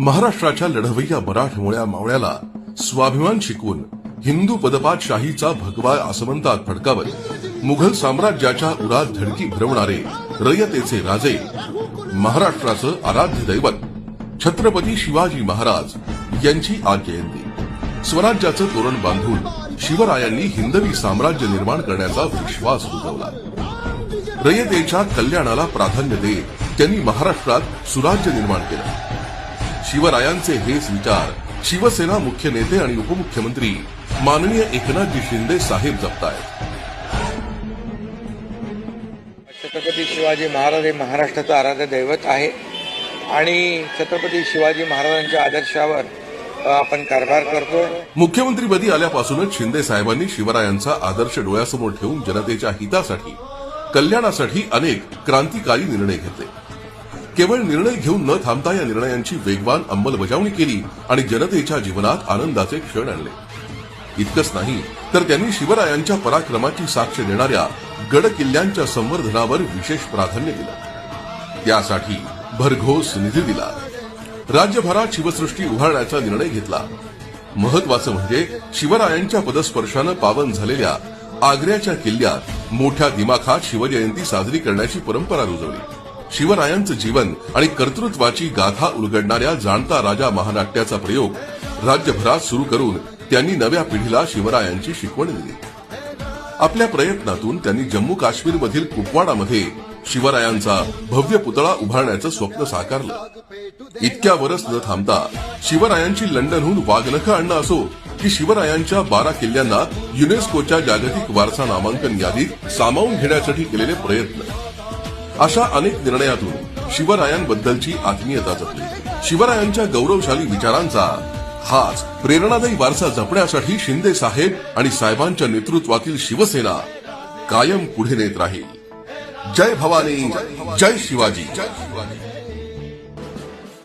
महाराष्ट्राच्या लढवय्या मराठमोळ्या मावळ्याला स्वाभिमान शिकवून हिंदू पदपातशाहीचा भगवा आसमंतात फडकावत मुघल साम्राज्याच्या उरात धडकी भरवणारे रयतेचे राजे, महाराष्ट्राचं आराध्य दैवत छत्रपती शिवाजी महाराज यांची आज जयंती। स्वराज्याचं तोरण बांधून शिवरायांनी हिंदवी साम्राज्य निर्माण करण्याचा विश्वास रुजवला। रयतेच्या कल्याणाला प्राधान्य देत त्यांनी महाराष्ट्रात सुराज्य निर्माण केलं। शिवरायांचे हेच विचार शिवसेना मुख्य नेते आणि उपमुख्यमंत्री माननीय एकनाथजी शिंदे साहेब जपतायत। छत्रपती शिवाजी महाराज हे महाराष्ट्राचं आराध्य दैवत आहे आणि छत्रपती शिवाजी महाराजांच्या आदर्शावर आपण कारभार करतो। मुख्यमंत्रीपदी आल्यापासूनच शिंदे साहेबांनी शिवरायांचा आदर्श डोळ्यासमोर ठेवून जनतेच्या हितासाठी, कल्याणासाठी अनेक क्रांतिकारी निर्णय घेतले। केवळ निर्णय घेऊन न थांबता या निर्णयांची वेगवान अंमलबजावणी केली आणि जनतेच्या जीवनात आनंदाचे क्षण आणले। इतकंच नाही तर त्यांनी शिवरायांच्या पराक्रमाची साक्ष देणाऱ्या गड किल्ल्यांच्या संवर्धनावर विशेष प्राधान्य दिलं। त्यासाठी भरघोस निधी दिला। राज्यभरात शिवसृष्टी उभारण्याचा निर्णय घेतला। महत्वाचं म्हणजे शिवरायांच्या पदस्पर्शानं पावन झालेल्या आग्र्याच्या किल्ल्यात मोठ्या दिमाखात शिवजयंती साजरी करण्याची परंपरा रुजवली। शिवरायांचं जीवन आणि कर्तृत्वाची गाथा उलगडणाऱ्या जाणता राजा महानाट्याचा प्रयोग राज्यभरात सुरू करून त्यांनी नव्या पिढीला शिवरायांची शिकवण दिली। आपल्या प्रयत्नातून त्यांनी जम्मू काश्मीरमधील कुपवाडामध्ये शिवरायांचा भव्य पुतळा उभारण्याचं स्वप्न साकारलं। इतक्यावरच न थांबता शिवरायांची लंडनहून वाघनखं आणणं असो की शिवरायांच्या 12 किल्ल्यांना युनेस्कोच्या जागतिक वारसा नामांकन यादीत सामावून घेण्यासाठी केलेले प्रयत्न, अशा अनेक निर्णयातून शिवरायांबद्दलची आत्मीयता जपली। शिवरायांच्या गौरवशाली विचारांचा हाच प्रेरणादायी वारसा जपण्यासाठी शिंदे साहेब आणि साहेबांच्या नेतृत्वातील शिवसेना कायम पुढे नेत राहील। जय भवानी, जय शिवाजी।